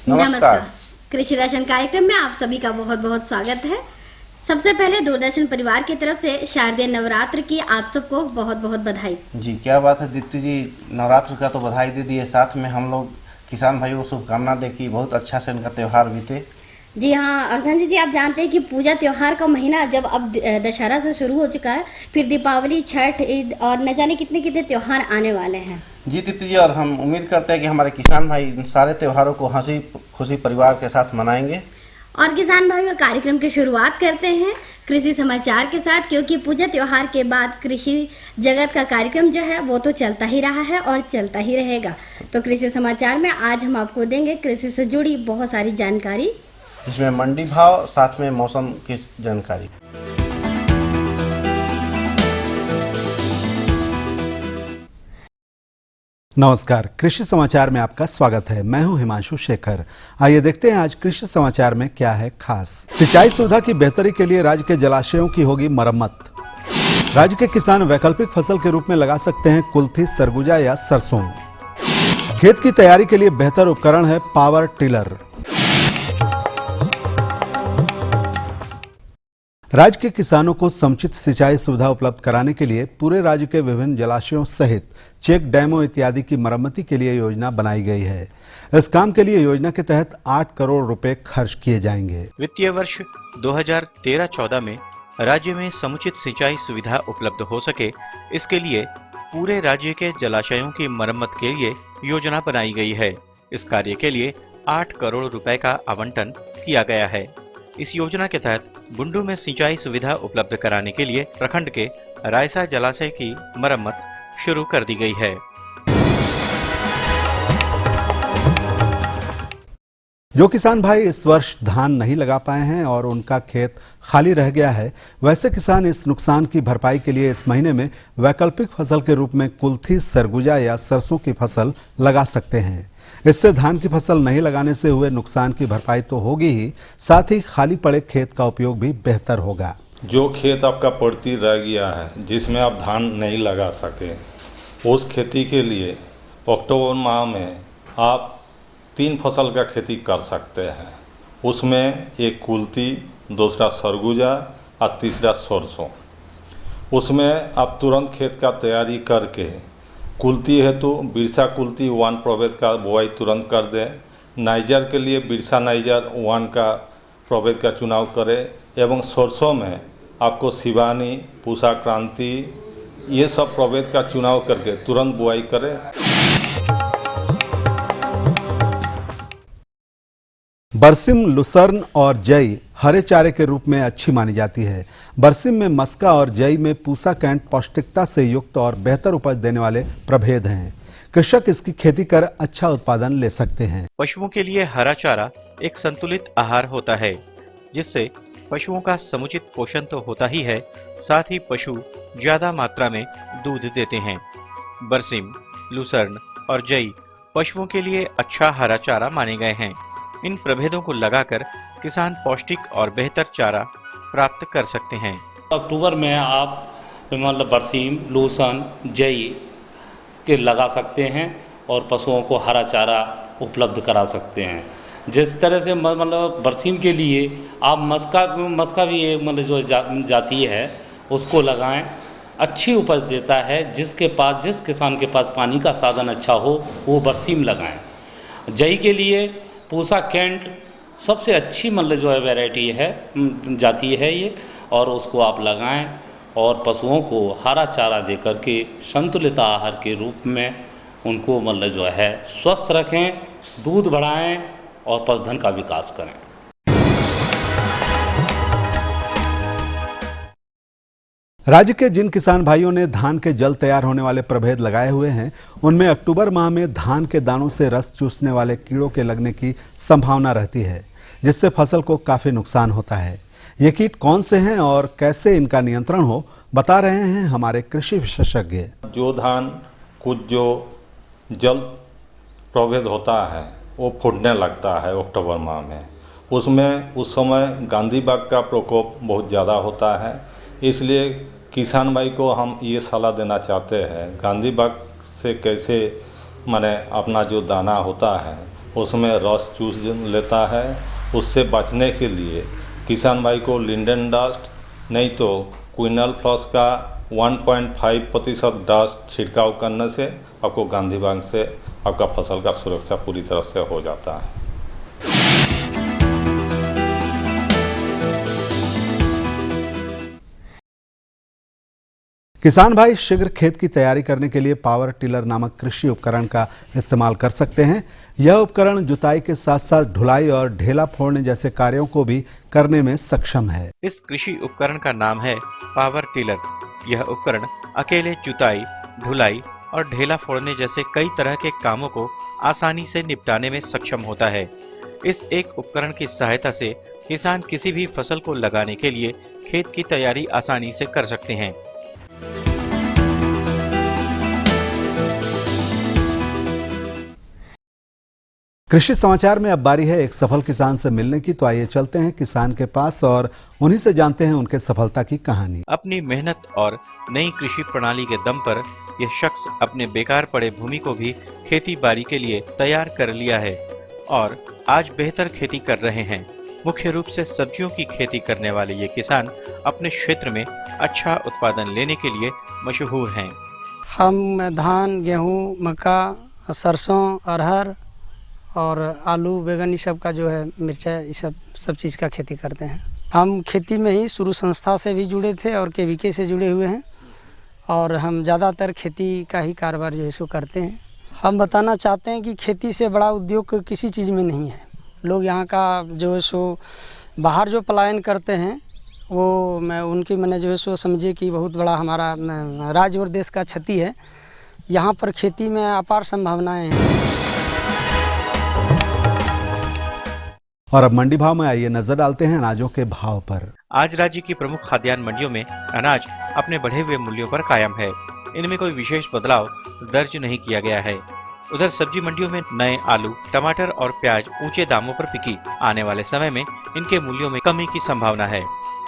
नमस्कार। कृषि दर्शन कार्यक्रम में आप सभी का बहुत बहुत स्वागत है। सबसे पहले दूरदर्शन परिवार की तरफ से शारदीय नवरात्र की आप सबको बहुत बहुत बधाई। जी क्या बात है दीप्ति जी, नवरात्र का तो बधाई दे दिए, साथ में हम लोग किसान भाइयों को शुभकामना दे कि बहुत अच्छा से इनका त्यौहार बीते। जी हाँ, और संजय जी आप जानते हैं कि पूजा त्योहार का महीना जब अब दशहरा से शुरू हो चुका है, फिर दीपावली, छठ, ईद और न जाने कितने कितने त्योहार आने वाले हैं। जी दीप्ति जी, और हम उम्मीद करते हैं कि हमारे किसान भाई इन सारे त्योहारों को हंसी खुशी परिवार के साथ मनाएंगे। और किसान भाइयों कार्यक्रम की शुरुआत करते हैं कृषि समाचार के साथ, क्योंकि पूजा त्योहार के बाद कृषि जगत का कार्यक्रम जो है वो तो चलता ही रहा है और चलता ही रहेगा। तो कृषि समाचार में आज हम आपको देंगे कृषि से जुड़ी बहुत सारी जानकारी, जिसमें मंडी भाव, साथ में मौसम की जानकारी। नमस्कार, कृषि समाचार में आपका स्वागत है। मैं हूं हिमांशु शेखर। आइए देखते हैं आज कृषि समाचार में क्या है खास। सिंचाई सुविधा की बेहतरी के लिए राज्य के जलाशयों की होगी मरम्मत। राज्य के किसान वैकल्पिक फसल के रूप में लगा सकते हैं कुल्थी, सरगुजा या सरसों। खेत की तैयारी के लिए बेहतर उपकरण है पावर टिलर। राज्य के किसानों को समुचित सिंचाई सुविधा उपलब्ध कराने के लिए पूरे राज्य के विभिन्न जलाशयों सहित चेक डैमों इत्यादि की मरम्मति के लिए योजना बनाई गई है। इस काम के लिए योजना के तहत 8 करोड़ रुपए खर्च किए जाएंगे। वित्तीय वर्ष 2013-14 में राज्य में समुचित सिंचाई सुविधा उपलब्ध हो सके, इसके लिए पूरे राज्य के जलाशयों की मरम्मत के लिए योजना बनाई गई है। इस कार्य के लिए 8 करोड़ रुपए का आवंटन किया गया है। इस योजना के तहत बुंडू में सिंचाई सुविधा उपलब्ध कराने के लिए प्रखंड के रायसा जलाशय की मरम्मत शुरू कर दी गई है। जो किसान भाई इस वर्ष धान नहीं लगा पाए हैं और उनका खेत खाली रह गया है, वैसे किसान इस नुकसान की भरपाई के लिए इस महीने में वैकल्पिक फसल के रूप में कुल्थी, सरगुजा या सरसों की फसल लगा सकते हैं। इससे धान की फसल नहीं लगाने से हुए नुकसान की भरपाई तो होगी ही, साथ ही खाली पड़े खेत का उपयोग भी बेहतर होगा। जो खेत आपका पड़ती रह गया है, जिसमें आप धान नहीं लगा सके, उस खेती के लिए अक्टूबर माह में आप 3 फसल का खेती कर सकते हैं। उसमें एक कुल्थी, दूसरा सरगुजा और तीसरा सरसों। उसमें आप तुरंत खेत का तैयारी करके कुल्थी है तो बिरसा कुल्थी 1 प्रभेद का बुआई तुरंत कर दें। नाइजर के लिए बिरसा नाइजर 1 का प्रभेद का चुनाव करें एवं सरसों में आपको शिवानी, पूषा क्रांति, ये सब प्रभेद का चुनाव करके तुरंत बुआई करें। बरसिम, लुसर्न और जई हरे चारे के रूप में अच्छी मानी जाती है। बरसिम में मस्का और जई में पूसा कैंट पौष्टिकता से युक्त और बेहतर उपज देने वाले प्रभेद हैं। कृषक इसकी खेती कर अच्छा उत्पादन ले सकते हैं। पशुओं के लिए हरा चारा एक संतुलित आहार होता है, जिससे पशुओं का समुचित पोषण तो होता ही है, साथ ही पशु ज्यादा मात्रा में दूध देते हैं। बरसिम, लुसर्न और जई पशुओं के लिए अच्छा हरा चारा माने गए हैं। इन प्रभेदों को लगाकर किसान पौष्टिक और बेहतर चारा प्राप्त कर सकते हैं। अक्टूबर में आप मतलब बरसीम, लूसन, जई के लगा सकते हैं और पशुओं को हरा चारा उपलब्ध करा सकते हैं। जिस तरह से मतलब बरसीम के लिए आप मस्का भी एक मतलब जो जाती है उसको लगाएं, अच्छी उपज देता है। जिस किसान के पास पानी का साधन अच्छा हो वो बरसीम लगाएं। जई के लिए पूसा कैंट सबसे अच्छी मतलब जो है वैरायटी है, जाती है ये, और उसको आप लगाएं और पशुओं को हरा चारा दे करके संतुलित आहार के रूप में उनको मतलब जो है स्वस्थ रखें, दूध बढ़ाएं और पशुधन का विकास करें। राज्य के जिन किसान भाइयों ने धान के जल्द तैयार होने वाले प्रभेद लगाए हुए हैं, उनमें अक्टूबर माह में धान के दानों से रस चूसने वाले कीड़ों के लगने की संभावना रहती है, जिससे फसल को काफी नुकसान होता है। ये कीट कौन से हैं और कैसे इनका नियंत्रण हो, बता रहे हैं हमारे कृषि विशेषज्ञ। जो धान कुछ जो जल्द प्रभेद होता है वो फूटने लगता है अक्टूबर माह में, उसमें उस समय गांधी बग का प्रकोप बहुत ज़्यादा होता है। इसलिए किसान भाई को हम ये सलाह देना चाहते हैं, गांधी बग से कैसे माने अपना जो दाना होता है उसमें रस चूस लेता है। उससे बचने के लिए किसान भाई को लिंडन डस्ट नहीं तो क्विनल फ्लॉस का 1.5% डस्ट छिड़काव करने से आपको गांधी बाग से आपका फसल का सुरक्षा पूरी तरह से हो जाता है। किसान भाई शीघ्र खेत की तैयारी करने के लिए पावर टिलर नामक कृषि उपकरण का इस्तेमाल कर सकते हैं। यह उपकरण जुताई के साथ साथ ढुलाई और ढेला फोड़ने जैसे कार्यों को भी करने में सक्षम है। इस कृषि उपकरण का नाम है पावर टिलर। यह उपकरण अकेले जुताई, ढुलाई और ढेला फोड़ने जैसे कई तरह के कामों को आसानी से निपटाने में सक्षम होता है। इस एक उपकरण की सहायता से किसान किसी भी फसल को लगाने के लिए खेत की तैयारी आसानी से कर सकते हैं। कृषि समाचार में अब बारी है एक सफल किसान से मिलने की। तो आइए चलते हैं किसान के पास और उन्हीं से जानते हैं उनके सफलता की कहानी। अपनी मेहनत और नई कृषि प्रणाली के दम पर यह शख्स अपने बेकार पड़े भूमि को भी खेती बाड़ी के लिए तैयार कर लिया है और आज बेहतर खेती कर रहे हैं। मुख्य रूप से सब्जियों की खेती करने वाले ये किसान अपने क्षेत्र में अच्छा उत्पादन लेने के लिए मशहूर हैं। हम धान, गेहूँ, मक्का, सरसों, अरहर और आलू, बैगन, ये सब का जो है मिर्चा, ये सब चीज़ का खेती करते हैं। हम खेती में ही शुरू संस्था से भी जुड़े थे और केवीके से जुड़े हुए हैं और हम ज़्यादातर खेती का ही कारोबार जो है सो करते हैं। हम बताना चाहते हैं कि खेती से बड़ा उद्योग किसी चीज़ में नहीं है। लोग यहाँ का जो है सो बाहर जो पलायन करते हैं वो मैं उनकी मैंने जो है सो समझे कि बहुत बड़ा हमारा राज्य और देश का क्षति है। यहाँ पर खेती में अपार संभावनाएँ हैं। और अब मंडी भाव में आइए नजर डालते हैं अनाजों के भाव पर। आज राज्य की प्रमुख खाद्यान्न मंडियों में अनाज अपने बढ़े हुए मूल्यों पर कायम है। इनमें कोई विशेष बदलाव दर्ज नहीं किया गया है। उधर सब्जी मंडियों में नए आलू, टमाटर और प्याज ऊंचे दामों पर बिकी। आने वाले समय में इनके मूल्यों में कमी की संभावना है।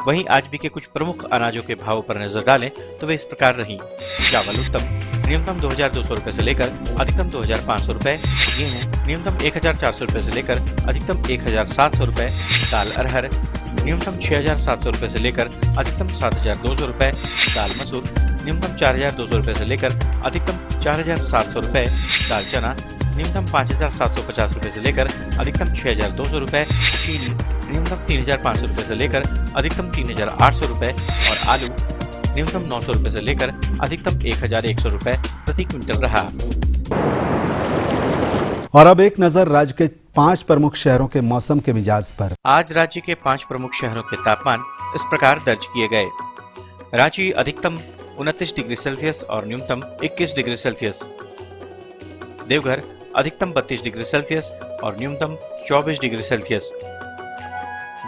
वहीं आज भी के कुछ प्रमुख अनाजों के भावों पर नजर डालें तो वे इस प्रकार रही। चावल उत्तम न्यूनतम 2200 रुपए से लेकर अधिकतम 2500 रुपए। गेहूँ न्यूनतम 1400 रुपए से लेकर अधिकतम 1700 रुपए। दाल अरहर न्यूनतम 6700 रुपए से लेकर अधिकतम 7200 रुपए। दाल मसूर न्यूनतम 4200 रुपए से लेकर अधिकतम 4700 रुपए। दाल चना न्यूनतम 5750 रुपए से लेकर अधिकतम 6200 रुपए। चीनी न्यूनतम 3500 रुपए से लेकर अधिकतम 3800 रुपए और आलू न्यूनतम 900 रुपए से लेकर अधिकतम 1100 रुपए प्रति क्विंटल रहा। और अब एक नजर राज्य के 5 प्रमुख शहरों के मौसम के मिजाज पर। आज राज्य के 5 प्रमुख शहरों के तापमान इस प्रकार दर्ज किए गए। रांची अधिकतम 29 डिग्री सेल्सियस और न्यूनतम 21 डिग्री सेल्सियस। देवघर अधिकतम 32 डिग्री सेल्सियस और न्यूनतम 24 डिग्री सेल्सियस।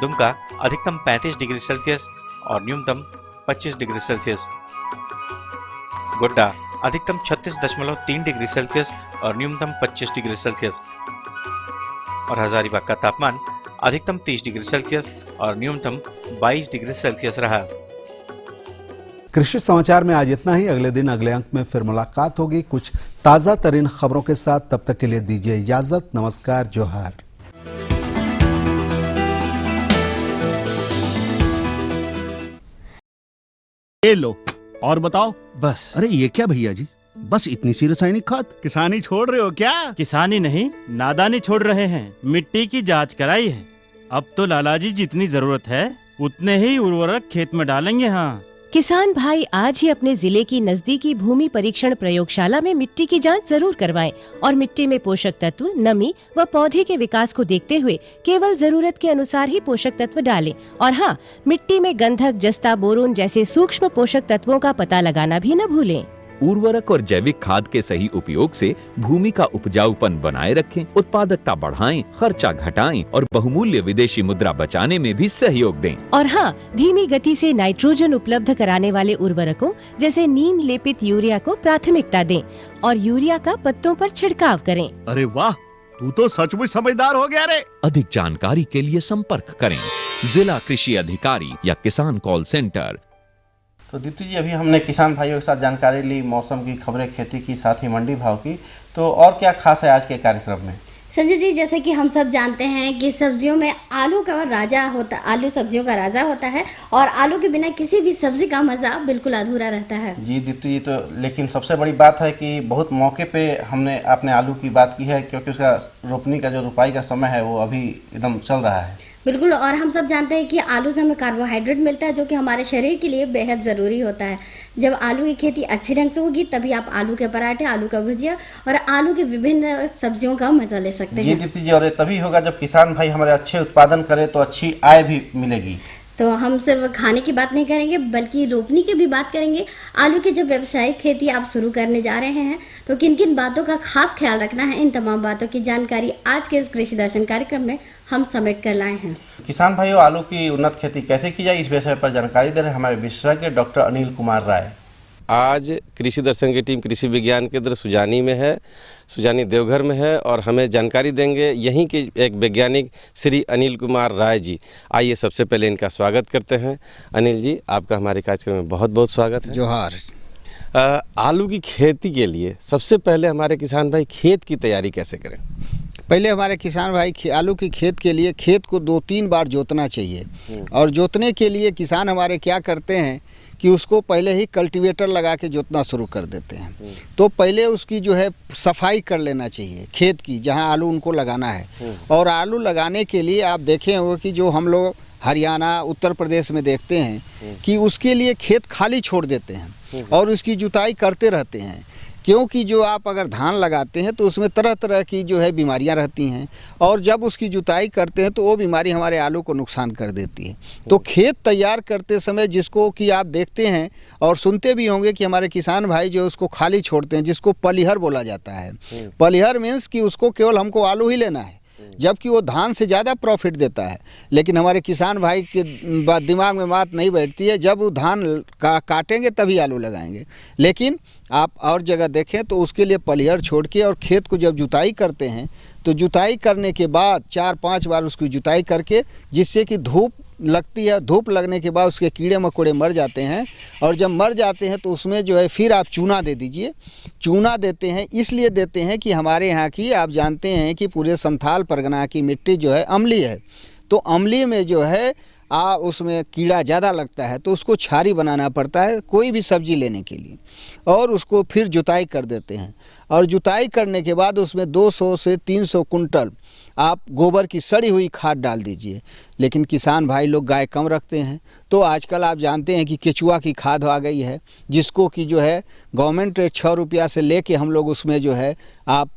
दुमका अधिकतम 35 डिग्री सेल्सियस और न्यूनतम 25 डिग्री सेल्सियस। गोड्डा अधिकतम 36.3 डिग्री सेल्सियस और न्यूनतम 25 डिग्री सेल्सियस। और हजारीबाग का तापमान अधिकतम 30 डिग्री सेल्सियस और न्यूनतम 22 डिग्री सेल्सियस रहा। कृषि समाचार में आज इतना ही। अगले दिन अगले अंक में फिर मुलाकात होगी कुछ ताजा तरीन खबरों के साथ। तब तक के लिए दीजिए इजाजत। नमस्कार, जोहार। ये लो और बताओ। बस। अरे ये क्या भैया जी, बस इतनी सी रासायनिक खाद? किसानी छोड़ रहे हो क्या? किसानी नहीं, नादानी छोड़ रहे हैं। मिट्टी की जांच कराई है। अब तो लालाजी जितनी जरूरत है उतने ही उर्वरक खेत में डालेंगे। हाँ, किसान भाई आज ही अपने जिले की नजदीकी भूमि परीक्षण प्रयोगशाला में मिट्टी की जांच जरूर करवाएं और मिट्टी में पोषक तत्व, नमी व पौधे के विकास को देखते हुए केवल जरूरत के अनुसार ही पोषक तत्व डालें। और हाँ, मिट्टी में गंधक, जस्ता, बोरोन जैसे सूक्ष्म पोषक तत्वों का पता लगाना भी न भूलें। उर्वरक और जैविक खाद के सही उपयोग से भूमि का उपजाऊपन बनाए रखें, उत्पादकता बढ़ाएं, खर्चा घटाएं और बहुमूल्य विदेशी मुद्रा बचाने में भी सहयोग दें। और हाँ, धीमी गति से नाइट्रोजन उपलब्ध कराने वाले उर्वरकों जैसे नीम लेपित यूरिया को प्राथमिकता दें और यूरिया का पत्तों पर छिड़काव करें। अरे वाह, तू तो सचमुच समझदार हो गया रे। अधिक जानकारी के लिए संपर्क करें जिला कृषि अधिकारी या किसान कॉल सेंटर। तो दीप्ति जी, अभी हमने किसान भाइयों के साथ जानकारी ली, मौसम की खबरें, खेती की, साथ ही मंडी भाव की। तो और क्या खास है आज के कार्यक्रम में? संजय जी, जैसे कि हम सब जानते हैं कि सब्जियों में आलू का राजा होता, आलू सब्जियों का राजा होता है और आलू के बिना किसी भी सब्जी का मज़ा बिल्कुल अधूरा रहता है। जी दीप्ति जी, तो लेकिन सबसे बड़ी बात है कि बहुत मौके पे हमने अपने आलू की बात की है, क्योंकि उसका रोपनी का जो रुपाई का समय है वो अभी एकदम चल रहा है। बिल्कुल, और हम सब जानते हैं कि आलू से हमें कार्बोहाइड्रेट मिलता है जो कि हमारे शरीर के लिए बेहद ज़रूरी होता है। जब आलू की खेती अच्छे ढंग से होगी तभी आप आलू के पराठे, आलू का भुजिया और आलू की विभिन्न सब्जियों का मजा ले सकते हैं। जी दीप्ति जी, और ये तभी होगा जब किसान भाई हमारे अच्छे उत्पादन करे तो अच्छी आय भी मिलेगी। तो हम सिर्फ खाने की बात नहीं करेंगे बल्कि रोपनी की भी बात करेंगे। आलू की जब व्यावसायिक खेती आप शुरू करने जा रहे हैं तो किन किन बातों का खास ख्याल रखना है, इन तमाम बातों की जानकारी आज के इस कृषि दर्शन कार्यक्रम में हम समेट कर लाए हैं। किसान भाइयों, आलू की उन्नत खेती कैसे की जाए, इस विषय पर जानकारी दे रहे हैं हमारे विशेषज्ञ डॉक्टर अनिल कुमार राय। आज कृषि दर्शन की टीम कृषि विज्ञान केंद्र सुजानी में है, सुजानी देवघर में है और हमें जानकारी देंगे यहीं के एक वैज्ञानिक श्री अनिल कुमार राय जी। आइए सबसे पहले इनका स्वागत करते हैं। अनिल जी, आपका हमारे कार्यक्रम में बहुत बहुत स्वागत है। जोहार। आलू की खेती के लिए सबसे पहले हमारे किसान भाई खेत की तैयारी कैसे करें? पहले हमारे किसान भाई आलू की खेत के लिए खेत को 2-3 बार जोतना चाहिए और जोतने के लिए किसान हमारे क्या करते हैं कि उसको पहले ही कल्टीवेटर लगा के जोतना शुरू कर देते हैं। तो पहले उसकी जो है सफाई कर लेना चाहिए खेत की, जहां आलू उनको लगाना है। और आलू लगाने के लिए आप देखे होंगे कि जो हम लोग हरियाणा, उत्तर प्रदेश में देखते हैं कि उसके लिए खेत खाली छोड़ देते हैं और उसकी जुताई करते रहते हैं, क्योंकि जो आप अगर धान लगाते हैं तो उसमें तरह तरह की जो है बीमारियां रहती हैं और जब उसकी जुताई करते हैं तो वो बीमारी हमारे आलू को नुकसान कर देती है। तो खेत तैयार करते समय जिसको कि आप देखते हैं और सुनते भी होंगे कि हमारे किसान भाई जो उसको खाली छोड़ते हैं, जिसको पलिहर बोला जाता है। पलिहर मीन्स कि उसको केवल हमको आलू ही लेना है, जबकि वो धान से ज़्यादा प्रॉफिट देता है। लेकिन हमारे किसान भाई के दिमाग में बात नहीं बैठती है, जब वो धान काटेंगे तभी आलू लगाएंगे। लेकिन आप और जगह देखें तो उसके लिए पलिहर छोड़ के और खेत को जब जुताई करते हैं तो जुताई करने के बाद 4-5 बार उसकी जुताई करके, जिससे कि धूप लगती है, धूप लगने के बाद उसके कीड़े मकोड़े मर जाते हैं और जब मर जाते हैं तो उसमें जो है फिर आप चूना दे दीजिए। चूना देते हैं इसलिए देते हैं कि हमारे यहाँ की आप जानते हैं कि पूरे संथाल परगना की मिट्टी जो है अम्लीय है, तो अम्लीय में जो है उसमें कीड़ा ज़्यादा लगता है, तो उसको छारी बनाना पड़ता है कोई भी सब्जी लेने के लिए। और उसको फिर जुताई कर देते हैं और जुताई करने के बाद उसमें 200 से 300 कुंटल आप गोबर की सड़ी हुई खाद डाल दीजिए। लेकिन किसान भाई लोग गाय कम रखते हैं, तो आजकल आप जानते हैं कि केचुआ की खाद आ गई है, जिसको कि जो है गवर्नमेंट 6 रुपया से लेके हम लोग उसमें जो है आप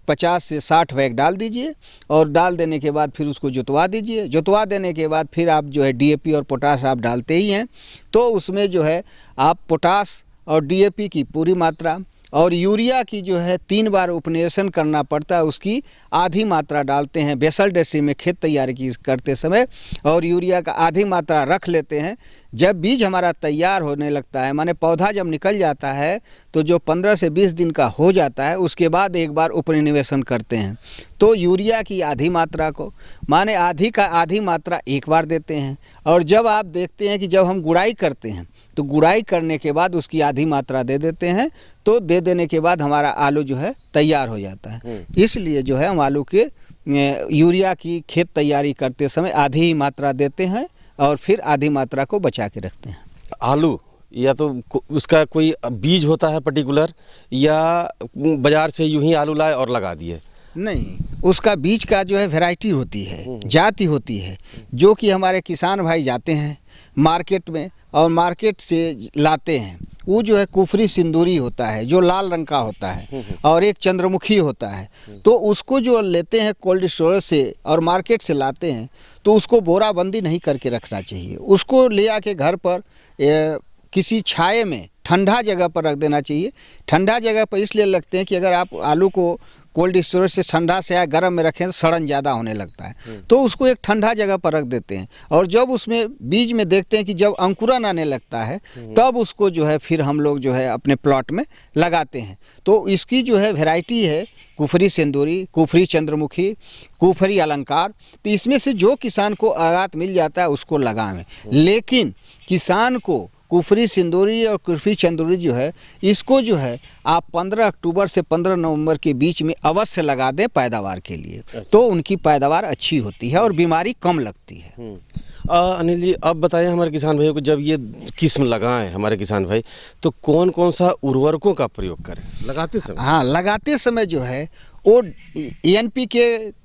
50 से 60 बैग डाल दीजिए और डाल देने के बाद फिर उसको जुतवा दीजिए। जुतवा देने के बाद फिर आप जो है डीएपी और पोटाश आप डालते ही हैं, तो उसमें जो है आप पोटाश और डीएपी की पूरी मात्रा और यूरिया की जो है 3 बार उपनिवेशन करना पड़ता है, उसकी आधी मात्रा डालते हैं बेसल डेसी में खेत तैयारी करते समय, और यूरिया का आधी मात्रा रख लेते हैं। जब बीज हमारा तैयार होने लगता है, माने पौधा जब निकल जाता है तो जो 15 से 20 दिन का हो जाता है, उसके बाद एक बार उपनिवेशन करते हैं। तो यूरिया की आधी मात्रा को माने आधी मात्रा एक बार देते हैं। और जब आप देखते हैं कि जब हम गुड़ाई करते हैं तो गुड़ाई करने के बाद उसकी आधी मात्रा दे देते हैं, तो दे देने के बाद हमारा आलू जो है तैयार हो जाता है। इसलिए जो है हम आलू के यूरिया की खेत तैयारी करते समय आधी ही मात्रा देते हैं और फिर आधी मात्रा को बचा के रखते हैं। आलू या तो उसका कोई बीज होता है पर्टिकुलर, या बाजार से यूं ही आलू लाए और लगा दिए? नहीं, उसका बीज का जो है वैरायटी होती है, जाति होती है, जो कि हमारे किसान भाई जाते हैं मार्केट में और मार्केट से लाते हैं। वो जो है कुफरी सिंदूरी होता है जो लाल रंग का होता है, और एक चंद्रमुखी होता है। तो उसको जो लेते हैं कोल्ड स्टोरेज से और मार्केट से लाते हैं, तो उसको बोराबंदी नहीं करके रखना चाहिए। उसको ले आके घर पर किसी छाये में ठंडा जगह पर रख देना चाहिए। ठंडा जगह पर इसलिए लगते हैं कि अगर आप आलू को कोल्ड स्टोरेज से ठंडा से या गर्म में रखें तो सड़न ज़्यादा होने लगता है, तो उसको एक ठंडा जगह पर रख देते हैं। और जब उसमें बीज में देखते हैं कि जब अंकुरन आने लगता है, तब उसको जो है फिर हम लोग जो है अपने प्लॉट में लगाते हैं। तो इसकी जो है वैरायटी है कुफरी सिंदूरी, कुफरी चंद्रमुखी, कुफरी अलंकार। तो इसमें से जो किसान को आगात मिल जाता है उसको लगावें। लेकिन किसान को कुफरी सिंदूरी और कुफरी चंदूरी जो है, इसको जो है आप 15 अक्टूबर से 15 नवंबर के बीच में अवश्य लगा दें पैदावार के लिए। तो उनकी पैदावार अच्छी होती है और बीमारी कम लगती है। अनिल जी, अब बताइए हमारे किसान भाइयों को, जब ये किस्म लगाएं हमारे किसान भाई, तो कौन कौन सा उर्वरकों का प्रयोग करें लगाते समय? हाँ, लगाते समय जो है वो NPK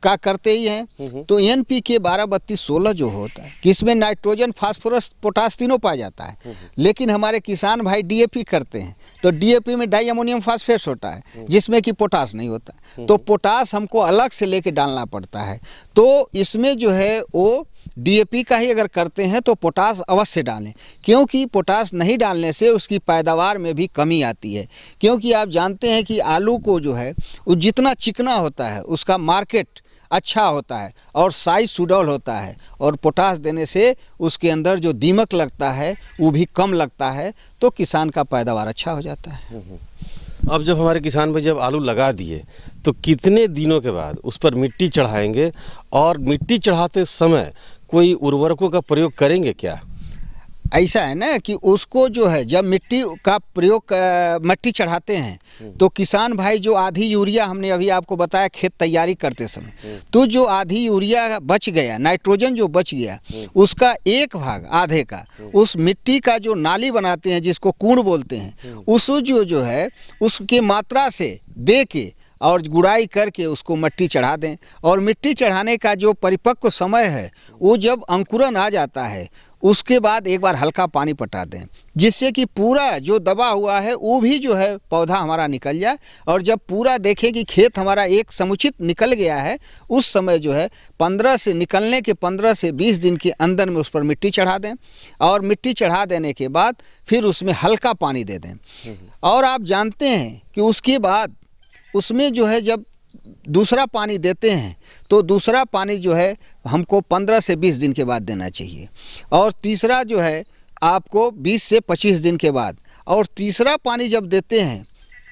का करते ही हैं। तो NPK 12-32-16 जो होता है कि इसमें नाइट्रोजन, फास्फोरस, पोटास तीनों पाया जाता है। लेकिन हमारे किसान भाई DAP करते हैं, तो DAP में डाई अमोनियम फास्फेट होता है जिसमें कि पोटास नहीं होता। तो पोटास हमको अलग से लेके डालना पड़ता है। तो इसमें जो है वो DAP का ही अगर करते हैं तो पोटास अवश्य डालें, क्योंकि पोटास नहीं डालने से उसकी पैदावार में भी कमी आती है। क्योंकि आप जानते हैं कि आलू को जो है वो जितना चिकना होता है उसका मार्केट अच्छा होता है और साइज सुडौल होता है, और पोटास देने से उसके अंदर जो दीमक लगता है वो भी कम लगता है, तो किसान का पैदावार अच्छा हो जाता है। अब जब हमारे किसान भाई जब आलू लगा दिए तो कितने दिनों के बाद उस पर मिट्टी चढ़ाएंगे, और मिट्टी चढ़ाते समय कोई उर्वरकों का प्रयोग करेंगे क्या? ऐसा है ना कि उसको जो है जब मिट्टी का प्रयोग मिट्टी चढ़ाते हैं तो किसान भाई जो आधी यूरिया हमने अभी आपको बताया खेत तैयारी करते समय, तो जो आधी यूरिया बच गया, नाइट्रोजन जो बच गया, उसका एक भाग आधे का उस मिट्टी का जो नाली बनाते हैं जिसको कूड़ बोलते हैं, उस जो है उसके मात्रा से दे के और गुड़ाई करके उसको मिट्टी चढ़ा दें। और मिट्टी चढ़ाने का जो परिपक्व समय है वो जब अंकुरन आ जाता है उसके बाद एक बार हल्का पानी पटा दें, जिससे कि पूरा जो दबा हुआ है वो भी जो है पौधा हमारा निकल जाए। और जब पूरा देखें कि खेत हमारा एक समुचित निकल गया है, उस समय जो है 15 से 20 दिन के अंदर में उस पर मिट्टी चढ़ा दें। और मिट्टी चढ़ा देने के बाद फिर उसमें हल्का पानी दे दें। और आप जानते हैं कि उसके बाद उसमें जो है जब दूसरा पानी देते हैं तो दूसरा पानी जो है हमको 15 से 20 दिन के बाद देना चाहिए, और तीसरा जो है आपको 20 से 25 दिन के बाद। और तीसरा पानी जब देते हैं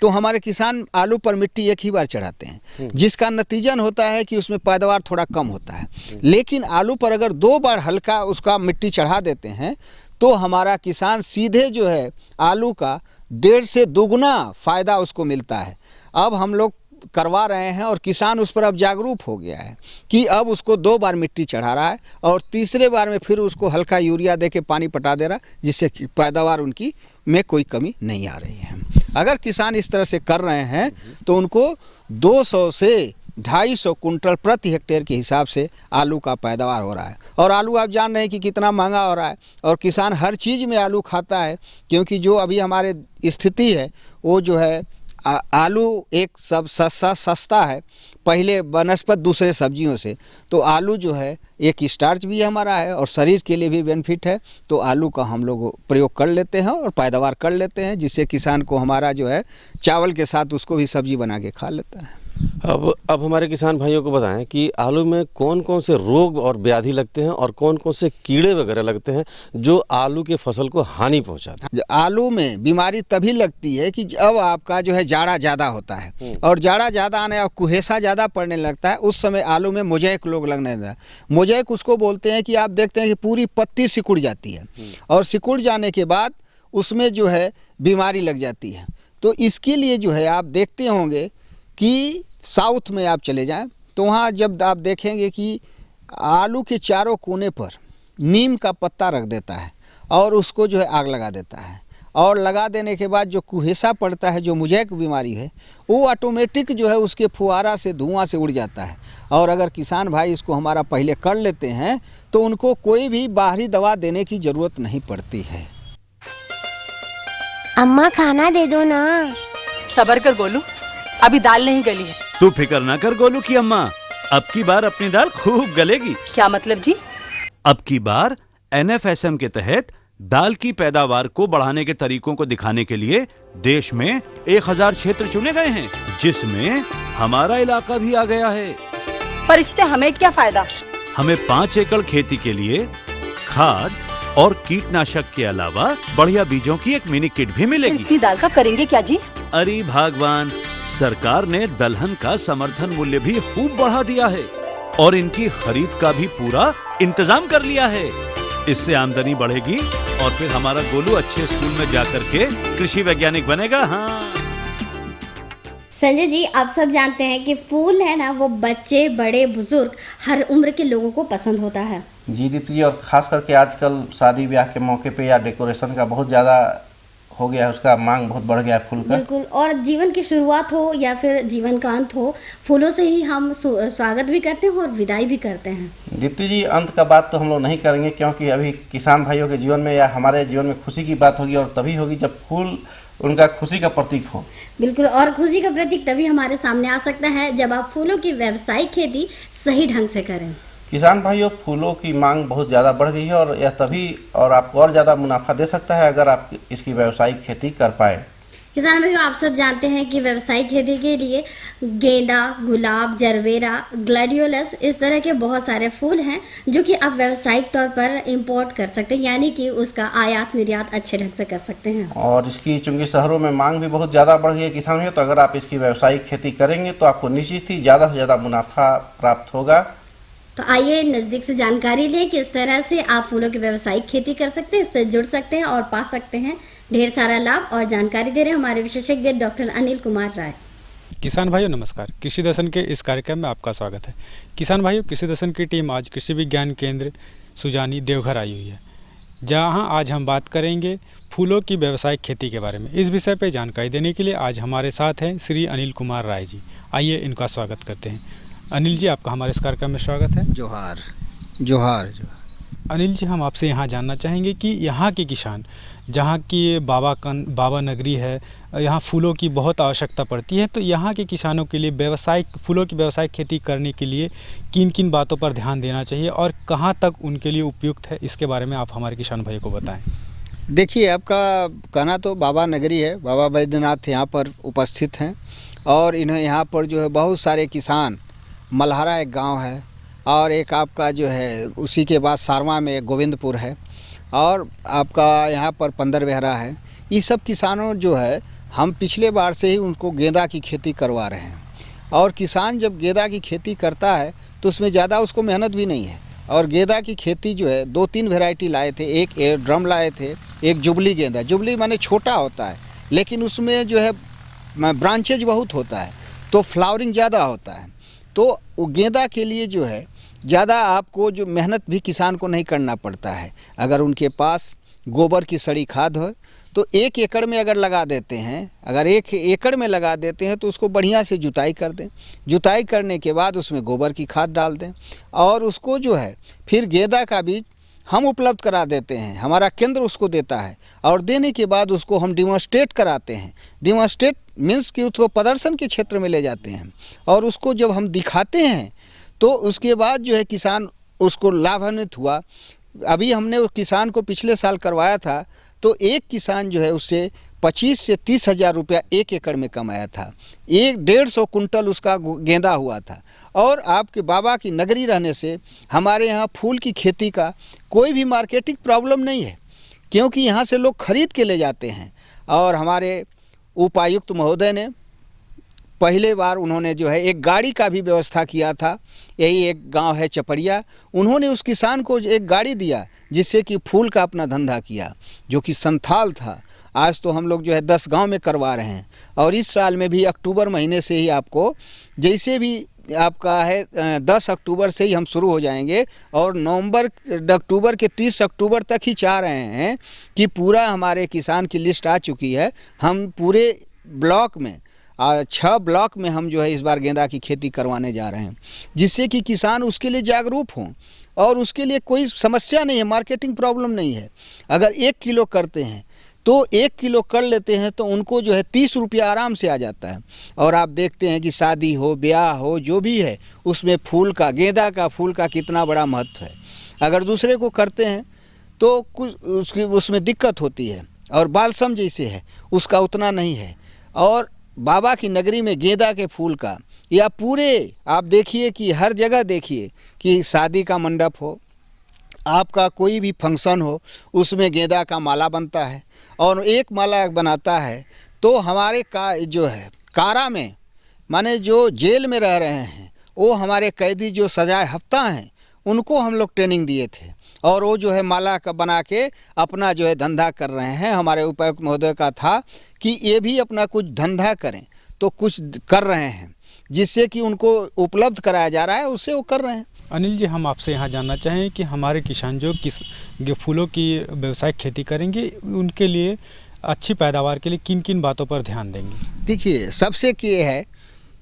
तो हमारे किसान आलू पर मिट्टी एक ही बार चढ़ाते हैं, जिसका नतीजन होता है कि उसमें पैदावार थोड़ा कम होता है। लेकिन आलू पर अगर 2 बार हल्का उसका मिट्टी चढ़ा देते हैं तो हमारा किसान सीधे जो है आलू का 1.5 से दुगुना फ़ायदा उसको मिलता है। अब हम लोग करवा रहे हैं और किसान उस पर अब जागरूक हो गया है कि अब उसको 2 बार मिट्टी चढ़ा रहा है और तीसरे बार में फिर उसको हल्का यूरिया दे के पानी पटा दे रहा है, जिससे कि पैदावार उनकी में कोई कमी नहीं आ रही है। अगर किसान इस तरह से कर रहे हैं तो उनको 200 से 250 कुंटल प्रति हेक्टेयर के हिसाब से आलू का पैदावार हो रहा है। और आलू आप जान रहे हैं कि कितना महंगा हो रहा है, और किसान हर चीज़ में आलू खाता है, क्योंकि जो अभी हमारे स्थिति है वो जो है आलू एक सब सस्ता है पहले बनस्पत दूसरे सब्जियों से। तो आलू जो है एक स्टार्च भी हमारा है और शरीर के लिए भी बेनिफिट है। तो आलू का हम लोग प्रयोग कर लेते हैं और पैदावार कर लेते हैं, जिससे किसान को हमारा जो है चावल के साथ उसको भी सब्जी बना के खा लेता है। अब हमारे किसान भाइयों को बताएं कि आलू में कौन कौन से रोग और व्याधि लगते हैं और कौन कौन से कीड़े वगैरह लगते हैं जो आलू के फसल को हानि पहुंचाते हैं। आलू में बीमारी तभी लगती है कि जब आपका जो है जाड़ा ज़्यादा होता है, और जाड़ा ज़्यादा आने और कुहेसा ज़्यादा पड़ने लगता है, उस समय आलू में मोज़ेक रोग लगने लगता है। मोज़ेक उसको बोलते हैं कि आप देखते हैं कि पूरी पत्ती सिकुड़ जाती है, और सिकुड़ जाने के बाद उसमें जो है बीमारी लग जाती है। तो इसके लिए जो है आप देखते होंगे कि साउथ में आप चले जाएं तो वहाँ जब आप देखेंगे कि आलू के चारों कोने पर नीम का पत्ता रख देता है और उसको जो है आग लगा देता है, और लगा देने के बाद जो कुहेसा पड़ता है, जो मोज़ेक बीमारी है, वो ऑटोमेटिक जो है उसके फुहारा से धुआं से उड़ जाता है। और अगर किसान भाई इसको हमारा पहले कर लेते हैं तो उनको कोई भी बाहरी दवा देने की ज़रूरत नहीं पड़ती है। अम्मा खाना दे दो ना। सबर कर गोलू, अभी दाल नहीं गली है। तू फिक्र ना कर गोलू की अम्मा, अब की बार अपनी दाल खूब गलेगी। क्या मतलब जी? अब की बार NFSM के तहत दाल की पैदावार को बढ़ाने के तरीकों को दिखाने के लिए देश में 1000 क्षेत्र चुने गए हैं, जिसमें हमारा इलाका भी आ गया है। पर इससे हमें क्या फायदा? हमें 5 एकड़ खेती के लिए खाद और कीटनाशक के अलावा बढ़िया बीजों की एक मिनी किट भी मिलेगी। इतनी दाल का करेंगे क्या जी? अरे भगवान, सरकार ने दलहन का समर्थन मूल्य भी खूब बढ़ा दिया है और इनकी खरीद का भी पूरा इंतजाम कर लिया है। इससे आमदनी बढ़ेगी और और फिर हमारा गोलू अच्छे स्कूल में जाकर के कृषि वैज्ञानिक बनेगा। हाँ संजय जी, आप सब जानते हैं कि फूल है ना, वो बच्चे बड़े बुजुर्ग हर उम्र के लोगों को पसंद होता है। जी दीप्ति जी, और ख़ास करके आजकल शादी ब्याह के मौके पे या डेकोरेशन का बहुत ज़्यादा हो गया है, उसका मांग बहुत बढ़ गया है फूल का। बिल्कुल, और जीवन की शुरुआत हो या फिर जीवन का अंत हो, फूलों से ही हम स्वागत भी करते हैं और विदाई भी करते हैं। दीप्ति जी, अंत का बात तो हम लोग नहीं करेंगे, क्योंकि अभी किसान भाइयों के जीवन में या हमारे जीवन में खुशी की बात होगी, और तभी होगी जब फूल उनका खुशी का प्रतीक हो। बिल्कुल, और खुशी का प्रतीक तभी हमारे सामने आ सकता है जब आप फूलों की व्यावसायिक खेती सही ढंग से करें। किसान भाइयों, फूलों की मांग बहुत ज़्यादा बढ़ गई है, और यह तभी और आपको और ज़्यादा मुनाफा दे सकता है अगर आप इसकी व्यावसायिक खेती कर पाए। किसान भाइयों, आप सब जानते हैं कि व्यावसायिक खेती के लिए गेंदा, गुलाब, जरबेरा, ग्लैडियोलस, इस तरह के बहुत सारे फूल हैं जो कि आप व्यावसायिक तौर पर इंपोर्ट कर सकते हैं, यानी कि उसका आयात निर्यात अच्छे ढंग से कर सकते हैं। और इसकी चूंकि शहरों में मांग भी बहुत ज़्यादा बढ़ गई है किसान भाइयों, तो अगर आप इसकी व्यावसायिक खेती करेंगे तो आपको निश्चित ही ज़्यादा से ज़्यादा मुनाफा प्राप्त होगा। तो आइए नज़दीक से जानकारी लें कि इस तरह से आप फूलों की व्यावसायिक खेती कर सकते हैं, इससे जुड़ सकते हैं और पा सकते हैं ढेर सारा लाभ। और जानकारी दे रहे हैं हमारे विशेषज्ञ डॉक्टर अनिल कुमार राय। किसान भाइयों नमस्कार, कृषि दर्शन के इस कार्यक्रम में आपका स्वागत है। किसान भाइयों, कृषि दर्शन की टीम आज कृषि विज्ञान केंद्र सुजानी देवघर आई हुई है, जहां आज हम बात करेंगे फूलों की व्यावसायिक खेती के बारे में। इस विषय पर जानकारी देने के लिए आज हमारे साथ हैं श्री अनिल कुमार राय जी। आइए इनका स्वागत करते हैं। अनिल जी, आपका हमारे इस कार्यक्रम में स्वागत है। जोहार जोहार। अनिल जी, हम आपसे यहाँ जानना चाहेंगे कि यहाँ के किसान, जहाँ की बाबा नगरी है, यहाँ फूलों की बहुत आवश्यकता पड़ती है, तो यहाँ के किसानों के लिए फूलों की व्यावसायिक खेती करने के लिए किन किन बातों पर ध्यान देना चाहिए और कहाँ तक उनके लिए उपयुक्त है, इसके बारे में आप हमारे किसान भाइयों को बताएं। देखिए, आपका कहना तो बाबा नगरी है, बाबा बैद्यनाथ यहाँ पर उपस्थित हैं, और इन्हें यहाँ पर जो है बहुत सारे किसान, मल्हारा एक गांव है, और एक आपका जो है उसी के बाद सारवा में एक गोविंदपुर है, और आपका यहाँ पर पंदरबेहरा है। ये सब किसानों जो है, हम पिछले बार से ही उनको गेंदा की खेती करवा रहे हैं। और किसान जब गेंदा की खेती करता है तो उसमें ज़्यादा उसको मेहनत भी नहीं है। और गेंदा की खेती जो है 2-3 वैरायटी लाए थे, एक एयर ड्रम लाए थे, एक जुबली गेंदा। जुबली माने छोटा होता है, लेकिन उसमें जो है ब्रांचेज बहुत होता है, तो फ्लावरिंग ज़्यादा होता है। तो वो गेंदा के लिए जो है ज़्यादा आपको जो मेहनत भी किसान को नहीं करना पड़ता है। अगर उनके पास गोबर की सड़ी खाद हो तो 1 एकड़ में अगर लगा देते हैं, अगर 1 एकड़ में लगा देते हैं तो उसको बढ़िया से जुताई कर दें। जुताई करने के बाद उसमें गोबर की खाद डाल दें, और उसको जो है फिर गेंदा का बीज हम उपलब्ध करा देते हैं, हमारा केंद्र उसको देता है। और देने के बाद उसको हम डिमॉन्स्ट्रेट कराते हैं। डिमॉन्स्ट्रेट मीन्स कि उसको प्रदर्शन के क्षेत्र में ले जाते हैं, और उसको जब हम दिखाते हैं तो उसके बाद जो है किसान उसको लाभान्वित हुआ। अभी हमने उस किसान को पिछले साल करवाया था, तो एक किसान जो है उससे 25 से 30 हज़ार रुपया 1 एकड़ में कमाया था। 150 कुंटल उसका गेंदा हुआ था। और आपके बाबा की नगरी रहने से हमारे यहाँ फूल की खेती का कोई भी मार्केटिंग प्रॉब्लम नहीं है, क्योंकि यहाँ से लोग खरीद के ले जाते हैं। और हमारे उपायुक्त महोदय ने पहले बार उन्होंने जो है एक गाड़ी का भी व्यवस्था किया था। यही एक गांव है चपड़िया, उन्होंने उस किसान को एक गाड़ी दिया जिससे कि फूल का अपना धंधा किया, जो कि संथाल था। आज तो हम लोग जो है 10 गांव में करवा रहे हैं, और इस साल में भी अक्टूबर महीने से ही आपको जैसे भी आपका है 10 अक्टूबर से ही हम शुरू हो जाएंगे, और अक्टूबर के 30 अक्टूबर तक ही चाह रहे हैं कि पूरा हमारे किसान की लिस्ट आ चुकी है। हम पूरे ब्लॉक में 6 ब्लॉक में हम जो है इस बार गेंदा की खेती करवाने जा रहे हैं, जिससे कि किसान उसके लिए जागरूक हों, और उसके लिए कोई समस्या नहीं है, मार्केटिंग प्रॉब्लम नहीं है। अगर 1 किलो करते हैं तो 1 किलो कर लेते हैं तो उनको जो है 30 रुपया आराम से आ जाता है। और आप देखते हैं कि शादी हो, ब्याह हो, जो भी है, उसमें फूल का, गेंदा का फूल का कितना बड़ा महत्व है। अगर दूसरे को करते हैं तो कुछ उसमें दिक्कत होती है, और बालसम जैसे है उसका उतना नहीं है। और बाबा की नगरी में गेंदा के फूल का, या पूरे आप देखिए कि हर जगह देखिए कि शादी का मंडप हो, आपका कोई भी फंक्शन हो, उसमें गेंदा का माला बनता है। और एक माला बनाता है तो हमारे का जो है कारा में, माने जो जेल में रह रहे हैं, वो हमारे कैदी जो सजाए हफ्ता हैं, उनको हम लोग ट्रेनिंग दिए थे। और वो जो है माला का बना के अपना जो है धंधा कर रहे हैं। हमारे उपायुक्त महोदय का था कि ये भी अपना कुछ धंधा करें, तो कुछ कर रहे हैं जिससे कि उनको उपलब्ध कराया जा रहा है, उससे वो कर रहे हैं। अनिल जी, हम आपसे यहाँ जानना चाहें कि हमारे किसान जो फूलों की व्यवसायिक खेती करेंगे उनके लिए अच्छी पैदावार के लिए किन किन बातों पर ध्यान देंगे? देखिए, सबसे ये है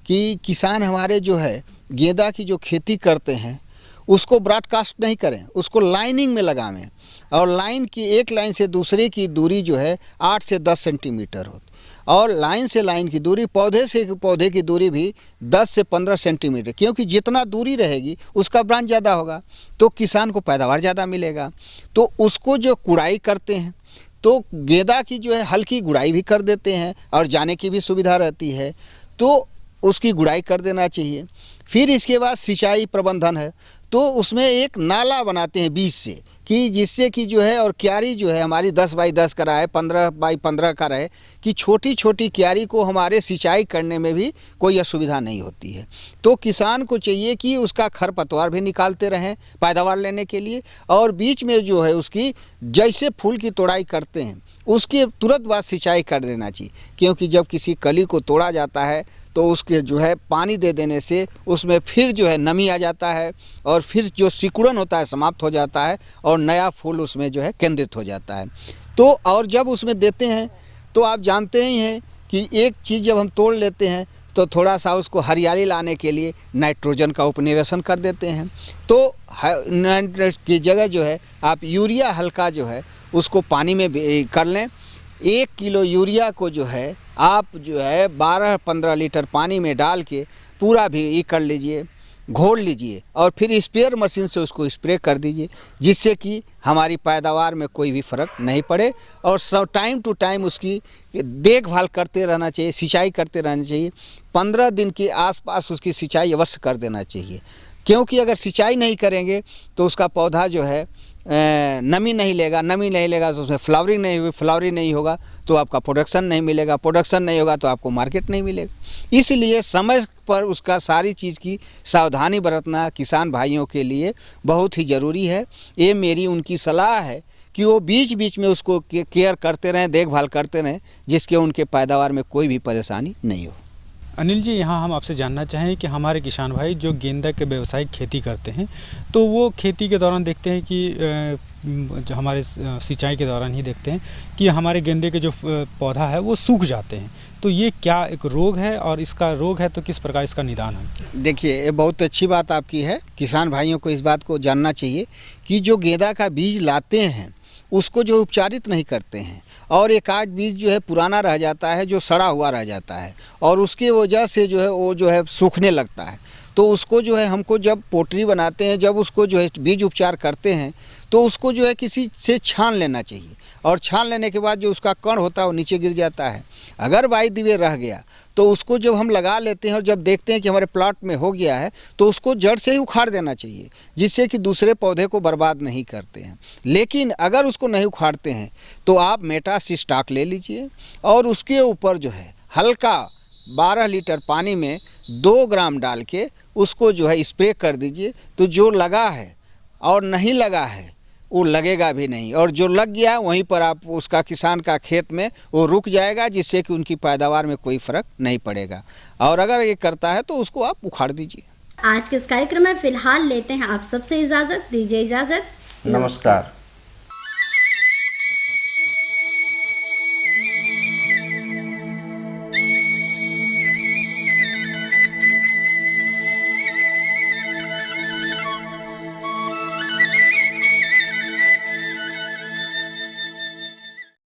कि किसान हमारे जो है गेंदा की जो खेती करते हैं उसको ब्रॉडकास्ट नहीं करें, उसको लाइनिंग में लगावें। और लाइन की एक लाइन से दूसरे की दूरी जो है 8 से 10 सेंटीमीटर हो, और लाइन से लाइन की दूरी, पौधे से पौधे की दूरी भी 10 से 15 सेंटीमीटर, क्योंकि जितना दूरी रहेगी उसका ब्रांच ज़्यादा होगा तो किसान को पैदावार ज़्यादा मिलेगा। तो उसको जो कुड़ाई करते हैं तो गेंदा की जो है हल्की गुड़ाई भी कर देते हैं और जाने की भी सुविधा रहती है, तो उसकी गुड़ाई कर देना चाहिए। फिर इसके बाद सिंचाई प्रबंधन है, तो उसमें एक नाला बनाते हैं बीच से, कि जिससे कि जो है, और क्यारी जो है हमारी 10 बाई 10 का रहे, 15 बाई 15 का रहे, कि छोटी छोटी क्यारी को हमारे सिंचाई करने में भी कोई असुविधा नहीं होती है। तो किसान को चाहिए कि उसका खरपतवार भी निकालते रहें पैदावार लेने के लिए, और बीच में जो है उसकी जैसे फूल की तोड़ाई करते हैं उसके तुरंत बाद सिंचाई कर देना चाहिए, क्योंकि जब किसी कली को तोड़ा जाता है तो उसके जो है पानी दे देने से उसमें फिर जो है नमी आ जाता है और फिर जो सिकुड़न होता है समाप्त हो जाता है और नया फूल उसमें जो है केंद्रित हो जाता है। तो और जब उसमें देते हैं तो आप जानते ही हैं कि एक चीज़ जब हम तोड़ लेते हैं तो थोड़ा सा उसको हरियाली लाने के लिए नाइट्रोजन का उपनिवेशन कर देते हैं। तो नाइट्रोजन की जगह जो है आप यूरिया हल्का जो है उसको पानी में कर लें। 1 किलो यूरिया को जो है आप जो है 12-15 लीटर पानी में डाल के पूरा भी कर लीजिए, घोल लीजिए, और फिर स्प्रेयर मशीन से उसको स्प्रे कर दीजिए, जिससे कि हमारी पैदावार में कोई भी फ़र्क नहीं पड़े। और सब टाइम टू टाइम उसकी देखभाल करते रहना चाहिए, सिंचाई करते रहना चाहिए। 15 दिन के आसपास उसकी सिंचाई अवश्य कर देना चाहिए, क्योंकि अगर सिंचाई नहीं करेंगे तो उसका पौधा जो है नमी नहीं लेगा, नमी नहीं लेगा तो उसमें फ्लावरिंग नहीं होगी, फ्लावरिंग नहीं होगा तो आपका प्रोडक्शन नहीं मिलेगा, प्रोडक्शन नहीं होगा तो आपको मार्केट नहीं मिलेगा। इसलिए समय पर उसका सारी चीज़ की सावधानी बरतना किसान भाइयों के लिए बहुत ही ज़रूरी है। ये मेरी उनकी सलाह है कि वो बीच बीच में उसको केयर करते रहें, देखभाल करते रहें, जिसके उनके पैदावार में कोई भी परेशानी नहीं हो। अनिल जी, यहाँ हम आपसे जानना चाहें कि हमारे किसान भाई जो गेंदा के व्यावसायिक खेती करते हैं तो वो खेती के दौरान देखते हैं कि जो हमारे सिंचाई के दौरान ही देखते हैं कि हमारे गेंदे के जो पौधा है वो सूख जाते हैं, तो ये क्या एक रोग है, और इसका रोग है तो किस प्रकार इसका निदान है? देखिए, ये बहुत अच्छी बात आपकी है। किसान भाइयों को इस बात को जानना चाहिए कि जो गेंदा का बीज लाते हैं उसको जो उपचारित नहीं करते हैं, और एक आध बीज जो है पुराना रह जाता है, जो सड़ा हुआ रह जाता है, और उसकी वजह से जो है वो जो है सूखने लगता है। तो उसको जो है हमको जब पोटरी बनाते हैं, जब उसको जो है बीज उपचार करते हैं तो उसको जो है किसी से छान लेना चाहिए, और छान लेने के बाद जो उसका कण होता है वो नीचे गिर जाता है। अगर बाई दिवे रह गया तो उसको जब हम लगा लेते हैं और जब देखते हैं कि हमारे प्लॉट में हो गया है तो उसको जड़ से ही उखाड़ देना चाहिए, जिससे कि दूसरे पौधे को बर्बाद नहीं करते हैं। लेकिन अगर उसको नहीं उखाड़ते हैं तो आप मेटासिस्टाक ले लीजिए और उसके ऊपर जो है हल्का 12 लीटर पानी में 2 ग्राम डाल के उसको जो है स्प्रे कर दीजिए। तो जो लगा है और नहीं लगा है वो लगेगा भी नहीं, और जो लग गया वहीं पर आप उसका किसान का खेत में वो रुक जाएगा, जिससे कि उनकी पैदावार में कोई फ़र्क नहीं पड़ेगा। और अगर ये करता है तो उसको आप उखाड़ दीजिए। आज के इस कार्यक्रम में फिलहाल लेते हैं आप सबसे इजाज़त, दीजिए इजाज़त, नमस्कार।